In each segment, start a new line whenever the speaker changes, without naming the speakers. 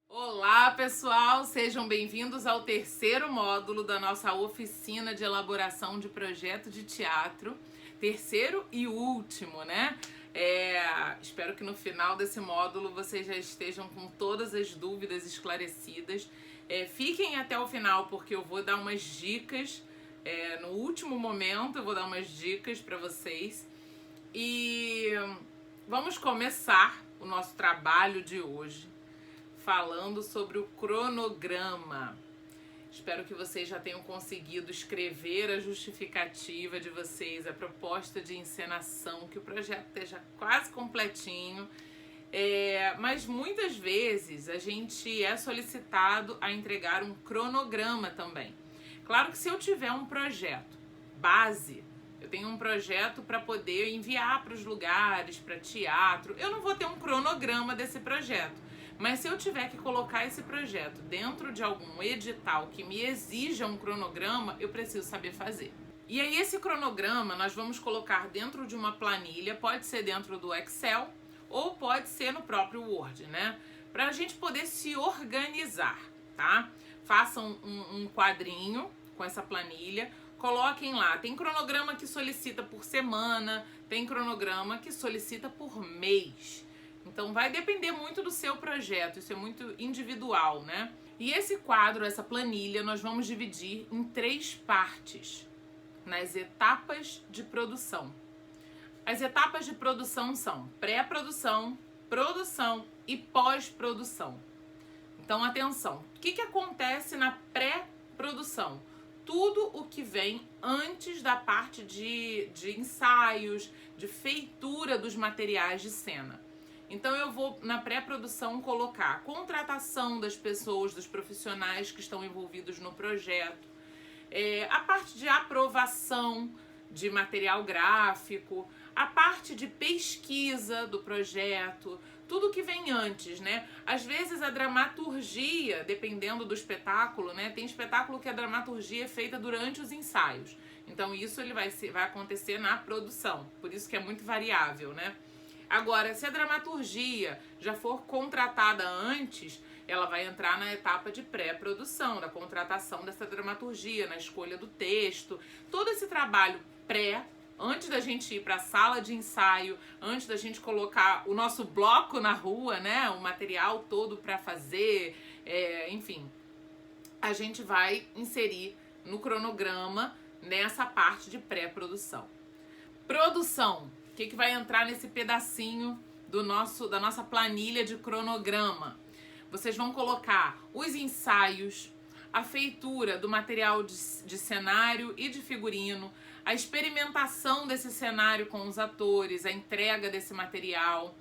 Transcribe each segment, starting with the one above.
Olá, pessoal! Sejam bem-vindos ao terceiro módulo da nossa oficina de elaboração de projeto de teatro. Terceiro e último, né? Espero que no final desse módulo vocês já estejam com todas as dúvidas esclarecidas. Fiquem até o final porque eu vou dar umas dicas. No último momento eu vou dar umas dicas para vocês. E vamos começar o nosso trabalho de hoje falando sobre o cronograma. Espero que vocês já tenham conseguido escrever a justificativa de vocês, a proposta de encenação, que o projeto esteja quase completinho. Mas muitas vezes a gente é solicitado a entregar um cronograma também. Claro que se eu tiver um projeto base, eu tenho um projeto para poder enviar para os lugares, para teatro, eu não vou ter um cronograma desse projeto. Mas se eu tiver que colocar esse projeto dentro de algum edital que me exija um cronograma, eu preciso saber fazer. E aí esse cronograma nós vamos colocar dentro de uma planilha, pode ser dentro do Excel ou pode ser no próprio Word, né? Para a gente poder se organizar, tá? Façam um quadrinho com essa planilha, coloquem lá. Tem cronograma que solicita por semana, tem cronograma que solicita por mês. Então vai depender muito do seu projeto, isso é muito individual, né? E esse quadro, essa planilha, nós vamos dividir em 3 partes, nas etapas de produção. As etapas de produção são pré-produção, produção e pós-produção. Então atenção, o que acontece na pré-produção? Tudo o que vem antes da parte de ensaios, de feitura dos materiais de cena. Então eu vou na pré-produção colocar a contratação das pessoas, dos profissionais que estão envolvidos no projeto, a parte de aprovação de material gráfico, a parte de pesquisa do projeto, tudo que vem antes, né? Às vezes a dramaturgia, dependendo do espetáculo, né? Tem espetáculo que a dramaturgia é feita durante os ensaios. Então isso ele vai acontecer na produção, por isso que é muito variável, né? Agora, se a dramaturgia já for contratada antes, ela vai entrar na etapa de pré-produção, da contratação dessa dramaturgia, na escolha do texto. Todo esse trabalho antes da gente ir para a sala de ensaio, antes da gente colocar o nosso bloco na rua, né, o material todo para fazer, enfim, a gente vai inserir no cronograma nessa parte de pré-produção. Produção. O que vai entrar nesse pedacinho da nossa planilha de cronograma? Vocês vão colocar os ensaios, a feitura do material de cenário e de figurino, a experimentação desse cenário com os atores, a entrega desse material,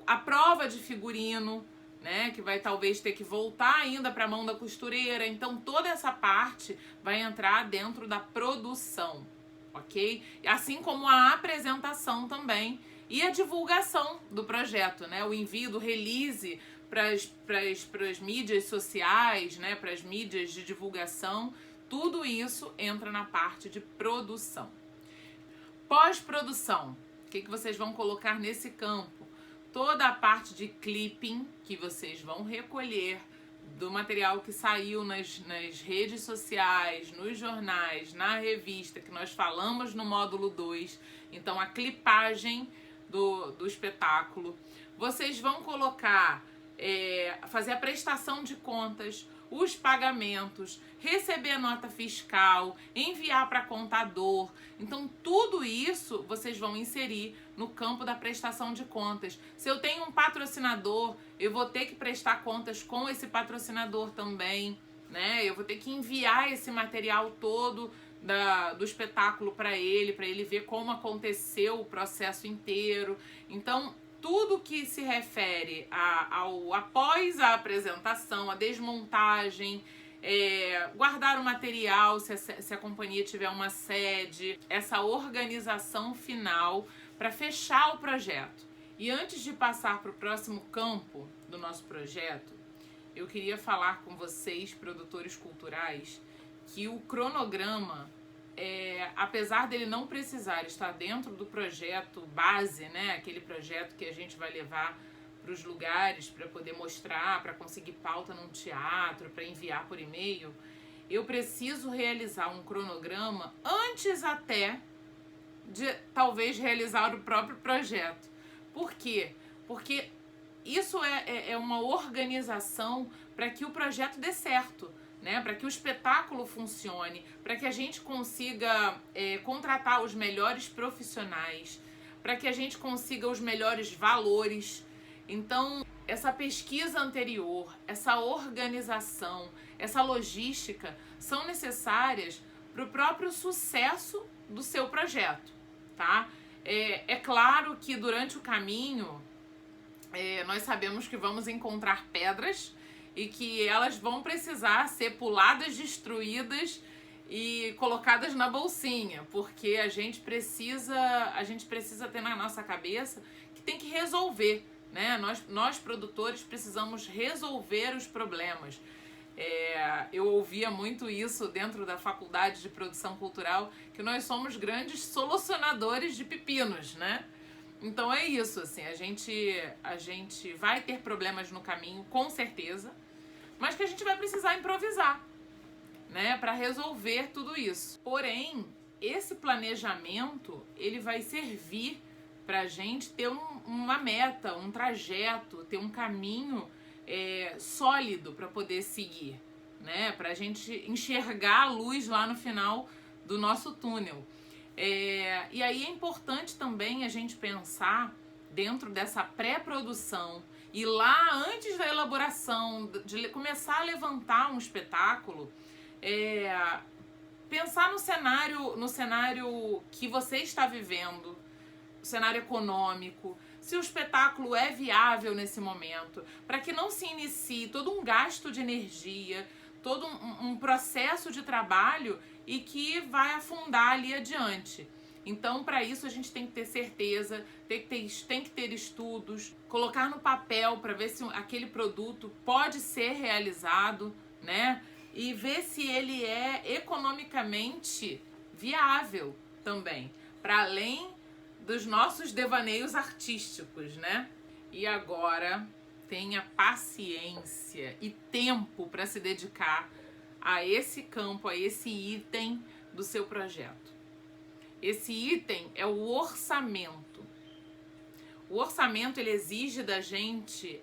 a prova de figurino, né, que vai talvez ter que voltar ainda para a mão da costureira. Então toda essa parte vai entrar dentro da produção. Ok? Assim como a apresentação também e a divulgação do projeto, né? O envio do release para as mídias sociais, né? Para as mídias de divulgação, tudo isso entra na parte de produção. Pós-produção, o que vocês vão colocar nesse campo? Toda a parte de clipping que vocês vão recolher do material que saiu nas redes sociais, nos jornais, na revista, que nós falamos no módulo 2. Então, a clipagem do espetáculo. Vocês vão colocar, fazer a prestação de contas, os pagamentos, receber a nota fiscal, enviar para contador. Então, tudo isso vocês vão inserir no campo da prestação de contas. Se eu tenho um patrocinador, eu vou ter que prestar contas com esse patrocinador também, né? Eu vou ter que enviar esse material todo do espetáculo para ele ver como aconteceu o processo inteiro. Então, tudo que se refere ao após a apresentação, a desmontagem, guardar o material se a companhia tiver uma sede, essa organização final para fechar o projeto. E antes de passar para o próximo campo do nosso projeto, eu queria falar com vocês, produtores culturais, que o cronograma, apesar dele não precisar estar dentro do projeto base, né, aquele projeto que a gente vai levar para os lugares, para poder mostrar, para conseguir pauta num teatro, para enviar por e-mail, eu preciso realizar um cronograma antes até de talvez realizar o próprio projeto. Por quê? Porque isso é uma organização para que o projeto dê certo, né? Para que o espetáculo funcione, para que a gente consiga contratar os melhores profissionais, para que a gente consiga os melhores valores. Então, essa pesquisa anterior, essa organização, essa logística são necessárias para o próprio sucesso do seu projeto, tá? É claro que durante o caminho nós sabemos que vamos encontrar pedras e que elas vão precisar ser puladas, destruídas e colocadas na bolsinha, porque a gente precisa ter na nossa cabeça que tem que resolver, né? Nós produtores precisamos resolver os problemas. Eu ouvia muito isso dentro da faculdade de produção cultural, que nós somos grandes solucionadores de pepinos, né? Então é isso, assim, a gente vai ter problemas no caminho, com certeza, mas que a gente vai precisar improvisar, né, para resolver tudo isso. Porém, esse planejamento, ele vai servir pra gente ter uma meta, um trajeto, ter um caminho sólido para poder seguir, né, pra gente enxergar a luz lá no final do nosso túnel. E aí é importante também a gente pensar dentro dessa pré-produção e lá antes da elaboração, de começar a levantar um espetáculo, pensar no cenário que você está vivendo, o cenário econômico, se o espetáculo é viável nesse momento, para que não se inicie todo um gasto de energia, todo um processo de trabalho e que vai afundar ali adiante. Então, para isso, a gente tem que ter certeza, tem que ter estudos, colocar no papel para ver se aquele produto pode ser realizado, né? E ver se ele é economicamente viável também, para além dos nossos devaneios artísticos, né? E agora, tenha paciência e tempo para se dedicar a esse campo, a esse item do seu projeto. Esse item é o orçamento. O orçamento, ele exige da gente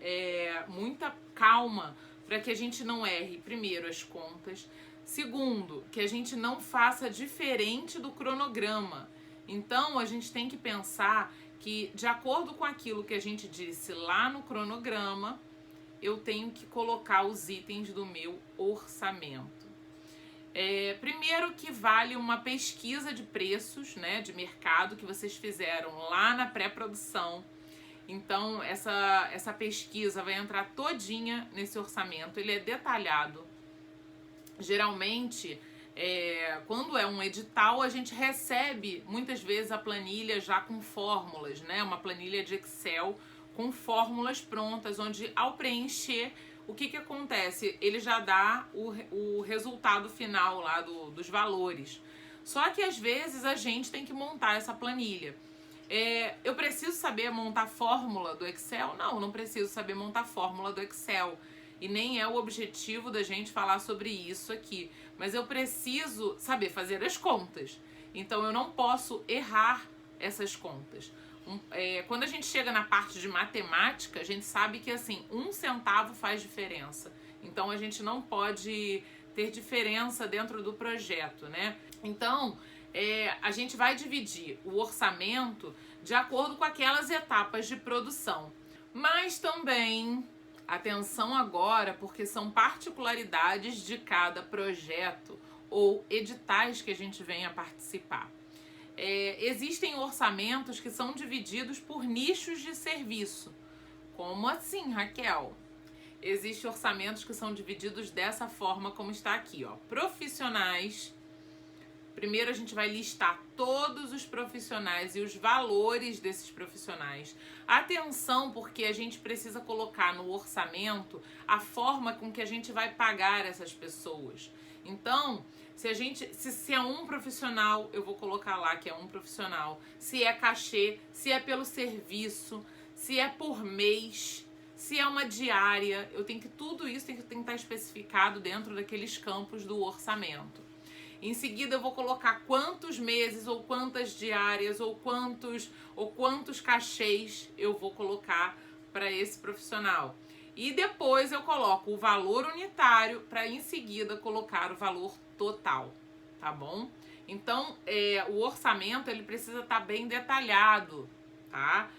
muita calma para que a gente não erre, primeiro, as contas. Segundo, que a gente não faça diferente do cronograma. Então, a gente tem que pensar que, de acordo com aquilo que a gente disse lá no cronograma, eu tenho que colocar os itens do meu orçamento. Primeiro que vale uma pesquisa de preços, né, de mercado que vocês fizeram lá na pré-produção. Então, essa pesquisa vai entrar todinha nesse orçamento, ele é detalhado. Geralmente, quando é um edital, a gente recebe muitas vezes a planilha já com fórmulas, né, uma planilha de Excel com fórmulas prontas, onde ao preencher, o que acontece? Ele já dá o resultado final lá dos valores. Só que às vezes a gente tem que montar essa planilha. Eu preciso saber montar fórmula do Excel? Não preciso saber montar fórmula do Excel. E nem é o objetivo da gente falar sobre isso aqui. Mas eu preciso saber fazer as contas. Então eu não posso errar essas contas. Quando a gente chega na parte de matemática, a gente sabe que assim, 1 centavo faz diferença. Então a gente não pode ter diferença dentro do projeto, né? Então, a gente vai dividir o orçamento de acordo com aquelas etapas de produção. Mas também, atenção agora, porque são particularidades de cada projeto ou editais que a gente venha participar. Existem orçamentos que são divididos por nichos de serviço. Como assim, Raquel? Existem orçamentos que são divididos dessa forma como está aqui, ó. Profissionais. Primeiro a gente vai listar todos os profissionais e os valores desses profissionais. Atenção, porque a gente precisa colocar no orçamento a forma com que a gente vai pagar essas pessoas. Então, se é um profissional, eu vou colocar lá que é um profissional. Se é cachê, se é pelo serviço, se é por mês, se é uma diária, tudo isso tem que estar especificado dentro daqueles campos do orçamento. Em seguida eu vou colocar quantos meses ou quantas diárias ou quantos cachês eu vou colocar para esse profissional. E depois eu coloco o valor unitário para em seguida colocar o valor total, tá bom? Então, o orçamento ele precisa estar bem detalhado, tá?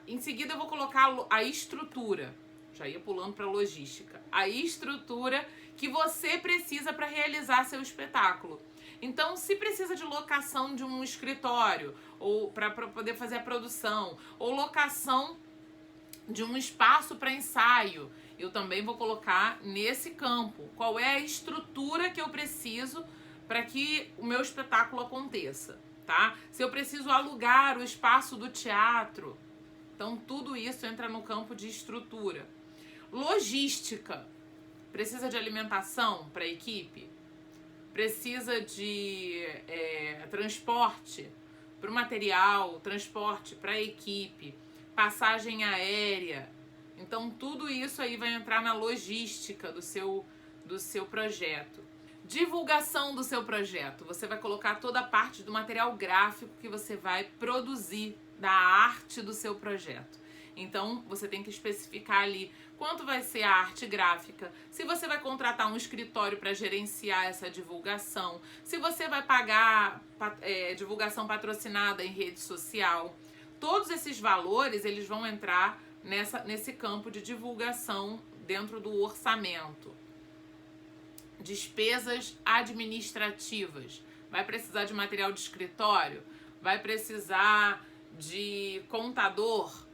Em seguida eu vou colocar a estrutura, já ia pulando para logística, a estrutura que você precisa para realizar seu espetáculo. Então, se precisa de locação de um escritório, ou para poder fazer a produção, ou locação de um espaço para ensaio, eu também vou colocar nesse campo. Qual é a estrutura que eu preciso para que o meu espetáculo aconteça, tá? Se eu preciso alugar o espaço do teatro, então tudo isso entra no campo de estrutura. Logística. Precisa de alimentação para a equipe? Precisa de transporte para o material, transporte para a equipe, passagem aérea. Então, tudo isso aí vai entrar na logística do seu projeto. Divulgação do seu projeto. Você vai colocar toda a parte do material gráfico que você vai produzir, da arte do seu projeto. Então, você tem que especificar ali quanto vai ser a arte gráfica, se você vai contratar um escritório para gerenciar essa divulgação, se você vai pagar divulgação patrocinada em rede social. Todos esses valores, eles vão entrar nesse campo de divulgação dentro do orçamento. Despesas administrativas. Vai precisar de material de escritório? Vai precisar de contador?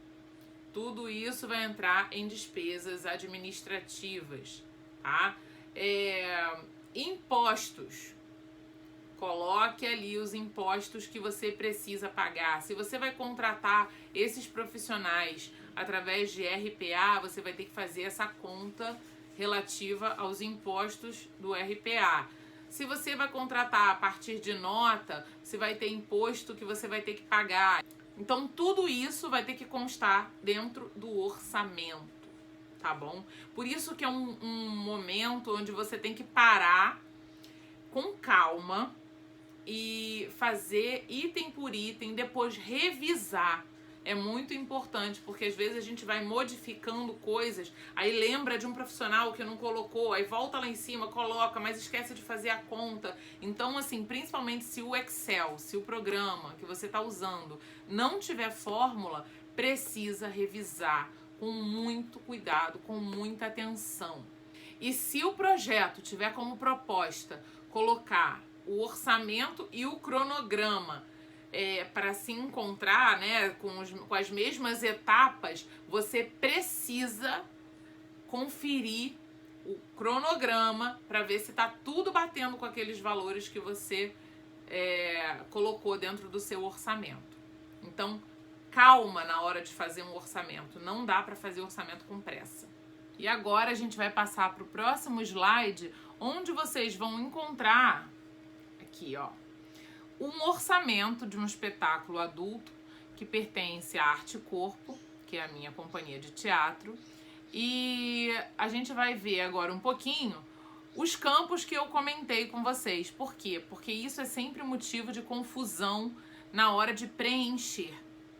Tudo isso vai entrar em despesas administrativas, tá? Impostos. Coloque ali os impostos que você precisa pagar. Se você vai contratar esses profissionais através de RPA, você vai ter que fazer essa conta relativa aos impostos do RPA. Se você vai contratar a partir de nota, você vai ter imposto que você vai ter que pagar. Então, tudo isso vai ter que constar dentro do orçamento, tá bom? Por isso que é um momento onde você tem que parar com calma e fazer item por item, depois revisar. É muito importante, porque às vezes a gente vai modificando coisas, aí lembra de um profissional que não colocou, aí volta lá em cima, coloca, mas esquece de fazer a conta. Então, assim, principalmente se o Excel, se o programa que você está usando não tiver fórmula, precisa revisar com muito cuidado, com muita atenção. E se o projeto tiver como proposta colocar o orçamento e o cronograma para se encontrar, né, com as mesmas etapas, você precisa conferir o cronograma para ver se está tudo batendo com aqueles valores que você colocou dentro do seu orçamento. Então, calma na hora de fazer um orçamento. Não dá para fazer orçamento com pressa. E agora a gente vai passar para o próximo slide, onde vocês vão encontrar aqui, ó, um orçamento de um espetáculo adulto que pertence à Arte Corpo, que é a minha companhia de teatro. E a gente vai ver agora um pouquinho os campos que eu comentei com vocês. Por quê? Porque isso é sempre motivo de confusão na hora de preencher,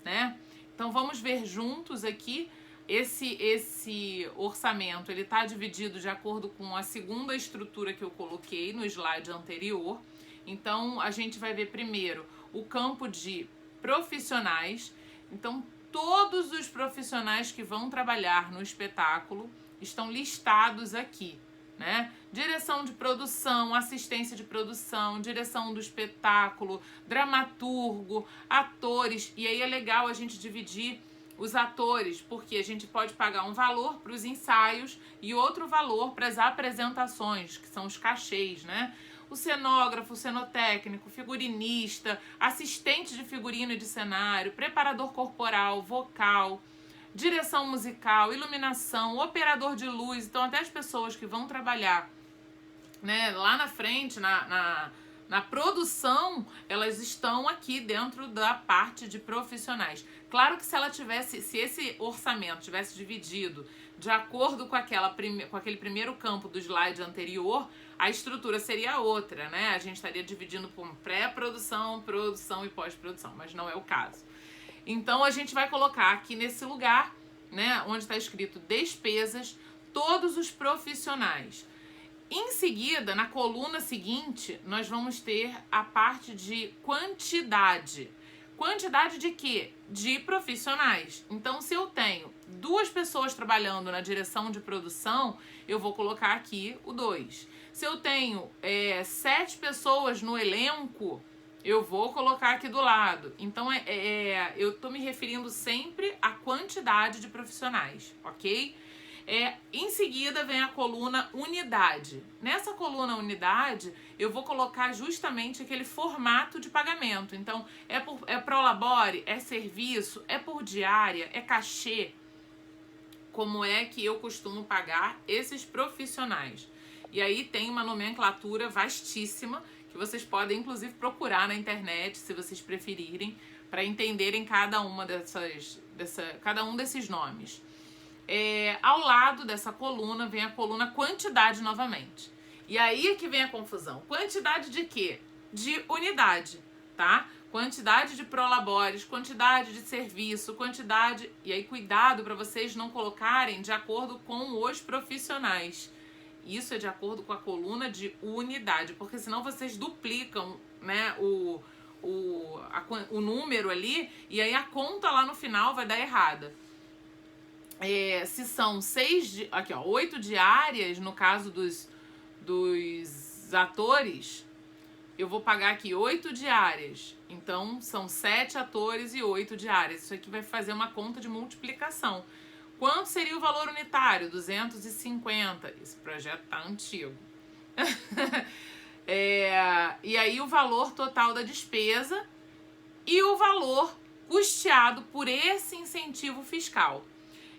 né? Então vamos ver juntos aqui. Esse orçamento, ele está dividido de acordo com a segunda estrutura que eu coloquei no slide anterior. Então, a gente vai ver primeiro o campo de profissionais. Então, todos os profissionais que vão trabalhar no espetáculo estão listados aqui, né? Direção de produção, assistência de produção, direção do espetáculo, dramaturgo, atores. E aí é legal a gente dividir os atores, porque a gente pode pagar um valor para os ensaios e outro valor para as apresentações, que são os cachês, né? O cenógrafo, o cenotécnico, figurinista, assistente de figurino e de cenário, preparador corporal, vocal, direção musical, iluminação, operador de na Na produção, elas estão aqui dentro da parte de profissionais. Claro que se esse orçamento tivesse dividido de acordo com aquele primeiro campo do slide anterior, a estrutura seria outra, né? A gente estaria dividindo por pré-produção, produção e pós-produção, mas não é o caso. Então, a gente vai colocar aqui nesse lugar, né, onde está escrito despesas, todos os profissionais. Em seguida, na coluna seguinte, nós vamos ter a parte de quantidade. Quantidade de quê? De profissionais. Então, se eu tenho 2 pessoas trabalhando na direção de produção, eu vou colocar aqui o 2. Se eu tenho 7 pessoas no elenco, eu vou colocar aqui do lado. Então, eu estou me referindo sempre à quantidade de profissionais, ok? Em seguida vem a coluna unidade. Nessa coluna unidade, eu vou colocar justamente aquele formato de pagamento. Então, é prolabore, é serviço, é por diária, é cachê. Como é que eu costumo pagar esses profissionais? E aí tem uma nomenclatura vastíssima que vocês podem, inclusive, procurar na internet, se vocês preferirem, para entenderem cada um desses nomes. Ao lado dessa coluna vem a coluna quantidade novamente. E aí é que vem a confusão. Quantidade de quê? De unidade, tá? Quantidade de prolabores, quantidade de serviço, quantidade... E aí cuidado para vocês não colocarem de acordo com os profissionais. Isso é de acordo com a coluna de unidade, porque senão vocês duplicam, né, o número ali e aí a conta lá no final vai dar errada. Se são 8 diárias, no caso dos atores, eu vou pagar aqui 8 diárias. Então, são 7 atores e 8 diárias. Isso aqui vai fazer uma conta de multiplicação. Quanto seria o valor unitário? 250. Esse projeto tá antigo. E aí, o valor total da despesa e o valor custeado por esse incentivo fiscal.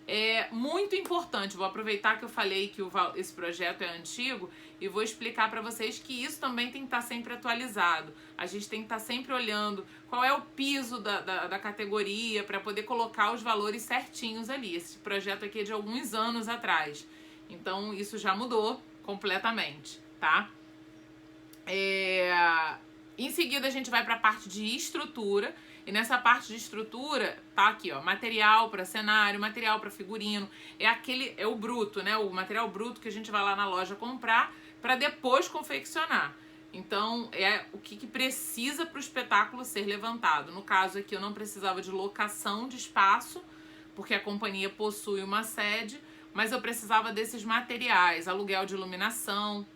É muito importante, vou aproveitar que eu falei que esse projeto é antigo e vou explicar para vocês que isso também tem que estar sempre atualizado. A gente tem que estar sempre olhando qual é o piso da categoria para poder colocar os valores certinhos ali. Esse projeto aqui é de alguns anos atrás, então isso já mudou completamente, tá? Em seguida a gente vai para a parte de estrutura. E nessa parte de estrutura, tá aqui, ó, material para cenário, material para figurino, é o bruto, né? O material bruto que a gente vai lá na loja comprar para depois confeccionar. Então, é o que precisa para o espetáculo ser levantado. No caso aqui, eu não precisava de locação de espaço, porque a companhia possui uma sede, mas eu precisava desses materiais, aluguel de iluminação.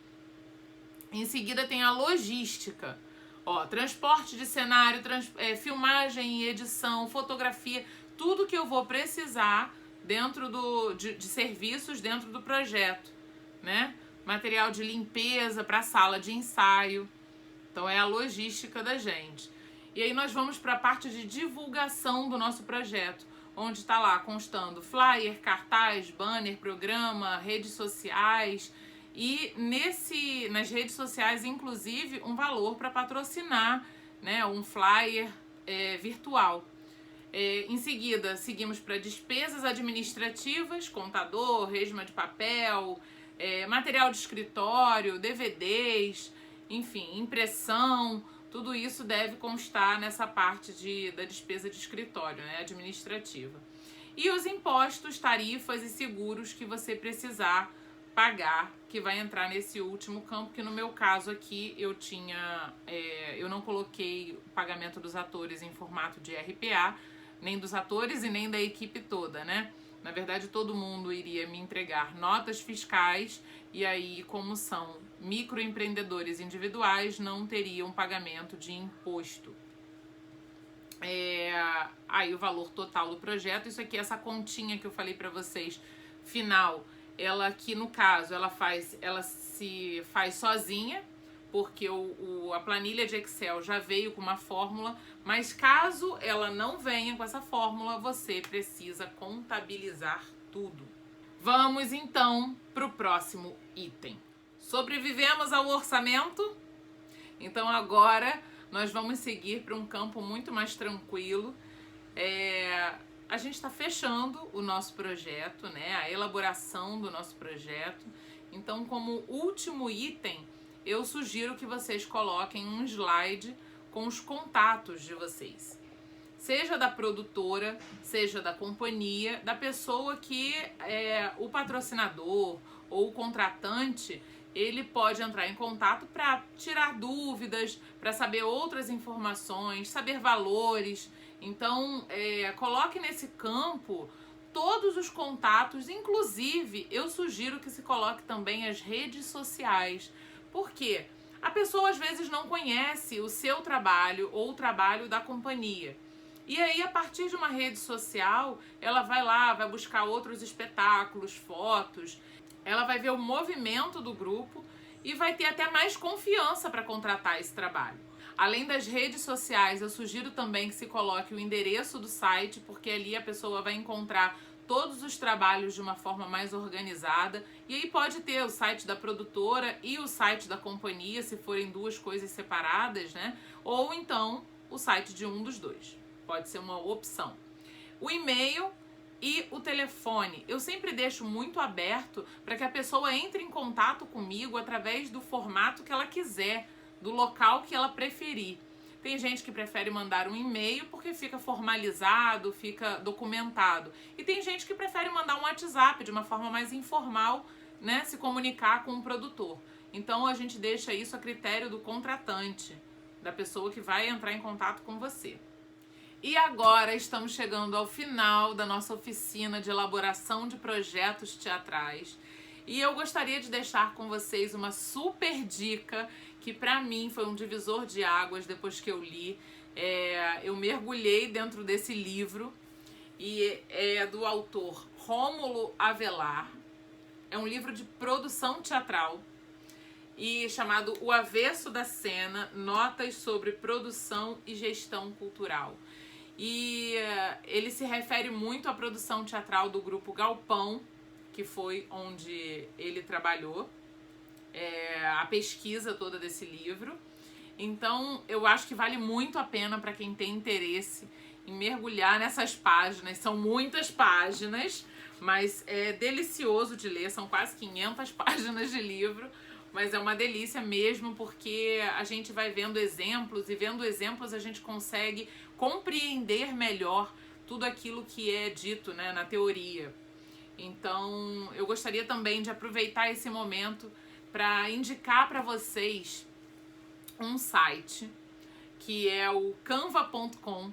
Em seguida tem a logística. Transporte de cenário, filmagem e edição, fotografia, tudo que eu vou precisar dentro de serviços dentro do projeto, né? Material de limpeza para a sala de ensaio. Então, é a logística da gente. E aí nós vamos para a parte de divulgação do nosso projeto, onde está lá constando flyer, cartaz, banner, programa, redes sociais... E nas redes sociais, inclusive, um valor para patrocinar, né, um flyer virtual. Em seguida, seguimos para despesas administrativas, contador, resma de papel, material de escritório, DVDs, enfim, impressão. Tudo isso deve constar nessa parte da despesa de escritório, né, administrativa. E os impostos, tarifas e seguros que você precisar pagar, que vai entrar nesse último campo, que no meu caso aqui eu não coloquei o pagamento dos atores em formato de RPA, nem dos atores e nem da equipe toda, né? Na verdade, todo mundo iria me entregar notas fiscais e aí, como são microempreendedores individuais, não teriam pagamento de imposto. Aí o valor total do projeto, isso aqui, essa continha que eu falei pra vocês, final, ela aqui no caso, ela se faz sozinha, porque a planilha de Excel já veio com uma fórmula, mas caso ela não venha com essa fórmula, você precisa contabilizar tudo. Vamos então para o próximo item. Sobrevivemos ao orçamento? Então agora nós vamos seguir para um campo muito mais tranquilo. A gente está fechando o nosso projeto, né? A elaboração do nosso projeto. Então, como último item, eu sugiro que vocês coloquem um slide com os contatos de vocês. Seja da produtora, seja da companhia, da pessoa que é o patrocinador ou o contratante, ele pode entrar em contato para tirar dúvidas, para saber outras informações, saber valores. Então, coloque nesse campo todos os contatos, inclusive eu sugiro que se coloque também as redes sociais. Por quê? A pessoa às vezes não conhece o seu trabalho ou o trabalho da companhia. E aí, a partir de uma rede social, ela vai lá, vai buscar outros espetáculos, fotos, ela vai ver o movimento do grupo e vai ter até mais confiança para contratar esse trabalho. Além das redes sociais, eu sugiro também que se coloque o endereço do site, porque ali a pessoa vai encontrar todos os trabalhos de uma forma mais organizada. E aí pode ter o site da produtora e o site da companhia, se forem duas coisas separadas, né? Ou então o site de um dos dois. Pode ser uma opção. O e-mail e o telefone, eu sempre deixo muito aberto para que a pessoa entre em contato comigo através do formato que ela quiser, do local que ela preferir. Tem gente que prefere mandar um e-mail porque fica formalizado, fica documentado. E tem gente que prefere mandar um WhatsApp de uma forma mais informal, né, se comunicar com o produtor. Então a gente deixa isso a critério do contratante, da pessoa que vai entrar em contato com você. E agora estamos chegando ao final da nossa oficina de elaboração de projetos teatrais. E eu gostaria de deixar com vocês uma super dica que para mim foi um divisor de águas depois que eu li. Eu mergulhei dentro desse livro e é do autor Rômulo Avelar. É um livro de produção teatral e chamado O Avesso da Cena, Notas sobre Produção e Gestão Cultural. E ele se refere muito à produção teatral do grupo Galpão, que foi onde ele trabalhou, a pesquisa toda desse livro. Então, eu acho que vale muito a pena para quem tem interesse em mergulhar nessas páginas. São muitas páginas, mas é delicioso de ler. São quase 500 páginas de livro, mas é uma delícia mesmo, porque a gente vai vendo exemplos, e vendo exemplos a gente consegue compreender melhor tudo aquilo que é dito, né, na teoria. Então, eu gostaria também de aproveitar esse momento para indicar para vocês um site que é o canva.com,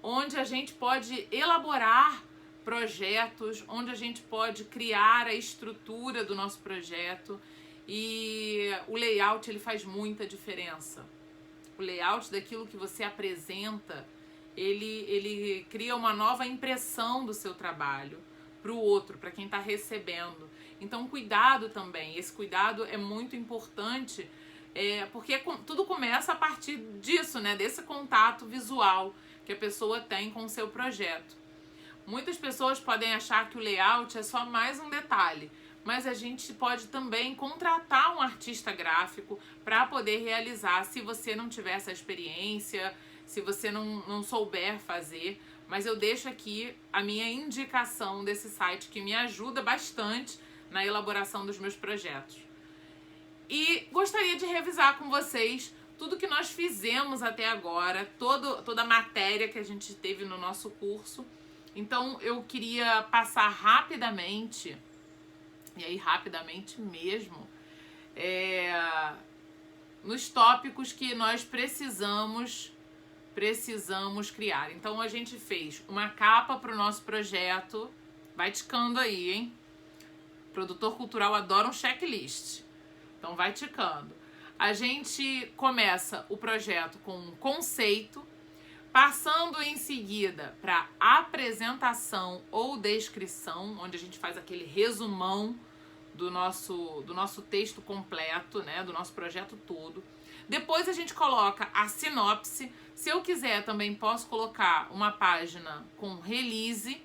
onde a gente pode elaborar projetos, onde a gente pode criar a estrutura do nosso projeto, e o layout ele faz muita diferença. O layout daquilo que você apresenta, ele cria uma nova impressão do seu trabalho para o outro, para quem está recebendo. Então, cuidado também. Esse cuidado é muito importante, porque tudo começa a partir disso, né? Desse contato visual que a pessoa tem com o seu projeto. Muitas pessoas podem achar que o layout é só mais um detalhe, mas a gente pode também contratar um artista gráfico para poder realizar, se você não tiver essa experiência, se você não souber fazer. Mas eu deixo aqui a minha indicação desse site que me ajuda bastante na elaboração dos meus projetos. E gostaria de revisar com vocês tudo que nós fizemos até agora, toda a matéria que a gente teve no nosso curso. Então eu queria passar rapidamente, e aí rapidamente mesmo, nos tópicos que nós precisamos criar. Então a gente fez uma capa para o nosso projeto. Vai ticando aí, hein? Produtor cultural adora um checklist. Então vai ticando. A gente começa o projeto com um conceito, passando em seguida para apresentação ou descrição, onde a gente faz aquele resumão do nosso texto completo, né, do nosso projeto todo. Depois a gente coloca a sinopse. Se eu quiser, também posso colocar uma página com release,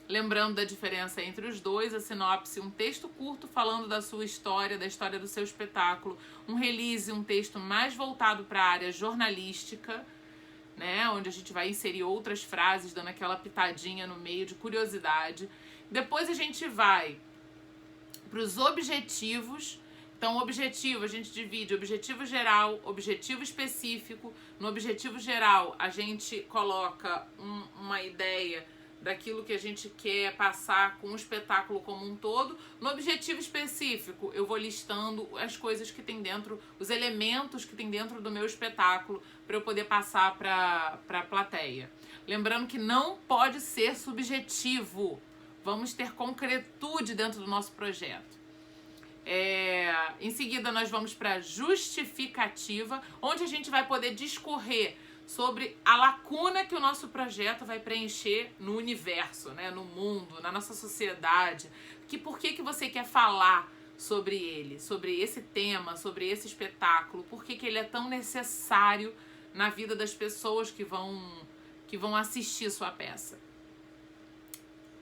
Lembrando da diferença entre os dois, a sinopse, um texto curto falando da sua história, da história do seu espetáculo. Um release, um texto mais voltado para a área jornalística, né, onde a gente vai inserir outras frases, dando aquela pitadinha no meio de curiosidade. Depois a gente vai para os objetivos. Então, objetivo, a gente divide objetivo geral, objetivo específico. No objetivo geral, a gente coloca uma ideia daquilo que a gente quer passar com o espetáculo como um todo. No objetivo específico, eu vou listando as coisas que tem dentro, os elementos que tem dentro do meu espetáculo para eu poder passar para a plateia. Lembrando que não pode ser subjetivo. Vamos ter concretude dentro do nosso projeto. Em seguida, nós vamos para a justificativa, onde a gente vai poder discorrer sobre a lacuna que o nosso projeto vai preencher no universo, né, no mundo, na nossa sociedade. Por que você quer falar sobre ele, sobre esse tema, sobre esse espetáculo? Por que ele é tão necessário na vida das pessoas que vão assistir sua peça?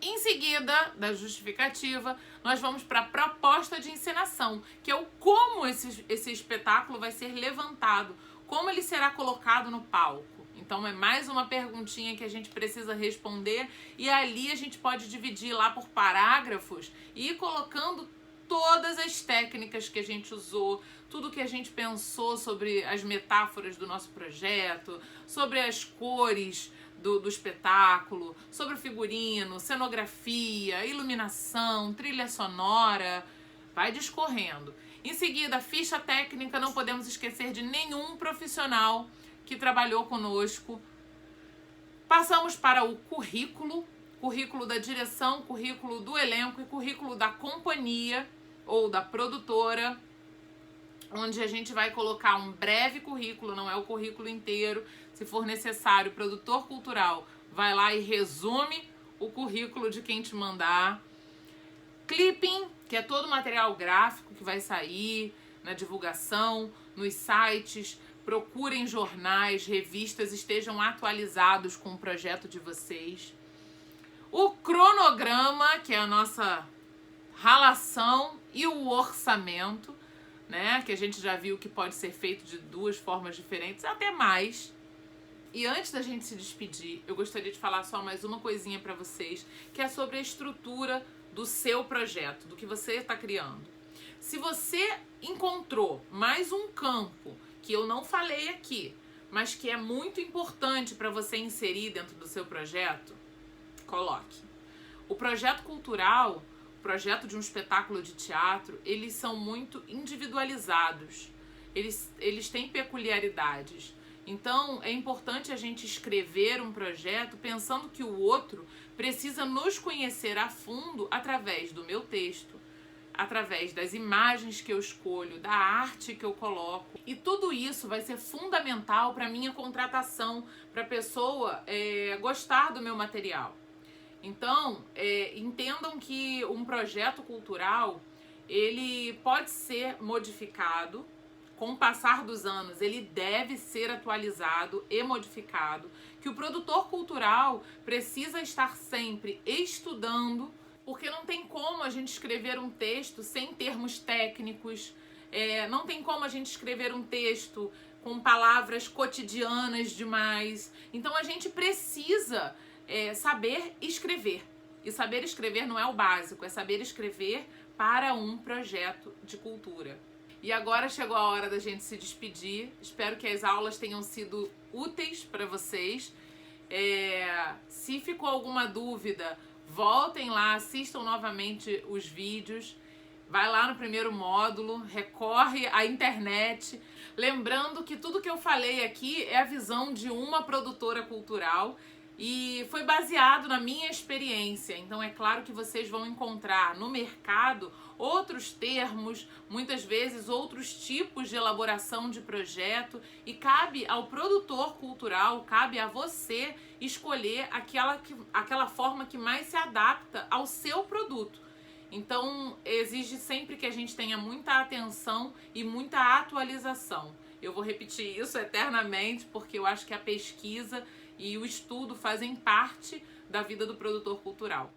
Em seguida, da justificativa, nós vamos para a proposta de encenação, que é o como esse espetáculo vai ser levantado, como ele será colocado no palco. Então é mais uma perguntinha que a gente precisa responder, e ali a gente pode dividir lá por parágrafos e ir colocando todas as técnicas que a gente usou, tudo que a gente pensou sobre as metáforas do nosso projeto, sobre as cores do espetáculo, sobre o figurino, cenografia, iluminação, trilha sonora. Vai discorrendo. Em seguida, ficha técnica, não podemos esquecer de nenhum profissional que trabalhou conosco. Passamos para o currículo da direção, currículo do elenco e currículo da companhia ou da produtora, onde a gente vai colocar um breve currículo, não é o currículo inteiro. Se for necessário, o produtor cultural vai lá e resume o currículo de quem te mandar. Clipping, que é todo o material gráfico que vai sair na divulgação, nos sites. Procurem jornais, revistas, estejam atualizados com o projeto de vocês. O cronograma, que é a nossa relação, e o orçamento, né, que a gente já viu que pode ser feito de duas formas diferentes, até mais. E antes da gente se despedir, eu gostaria de falar só mais uma coisinha para vocês, que é sobre a estrutura do seu projeto, do que você está criando. Se você encontrou mais um campo que eu não falei aqui, mas que é muito importante para você inserir dentro do seu projeto, coloque. O projeto cultural, o projeto de um espetáculo de teatro, eles são muito individualizados. Eles têm peculiaridades. Então, é importante a gente escrever um projeto pensando que o outro precisa nos conhecer a fundo através do meu texto, através das imagens que eu escolho, da arte que eu coloco. E tudo isso vai ser fundamental para a minha contratação, para a pessoa gostar do meu material. Então, entendam que um projeto cultural, ele pode ser modificado. Com o passar dos anos, ele deve ser atualizado e modificado, que o produtor cultural precisa estar sempre estudando, porque não tem como a gente escrever um texto sem termos técnicos, não tem como a gente escrever um texto com palavras cotidianas demais. Então a gente precisa saber escrever. E saber escrever não é o básico, é saber escrever para um projeto de cultura. E agora chegou a hora da gente se despedir. Espero que as aulas tenham sido úteis para vocês. Se ficou alguma dúvida, voltem lá, assistam novamente os vídeos. Vai lá no primeiro módulo, recorre à internet. Lembrando que tudo que eu falei aqui é a visão de uma produtora cultural e foi baseado na minha experiência. Então é claro que vocês vão encontrar no mercado outros termos, muitas vezes outros tipos de elaboração de projeto, e cabe ao produtor cultural, cabe a você escolher aquela forma que mais se adapta ao seu produto. Então exige sempre que a gente tenha muita atenção e muita atualização. Eu vou repetir isso eternamente porque eu acho que a pesquisa e o estudo fazem parte da vida do produtor cultural.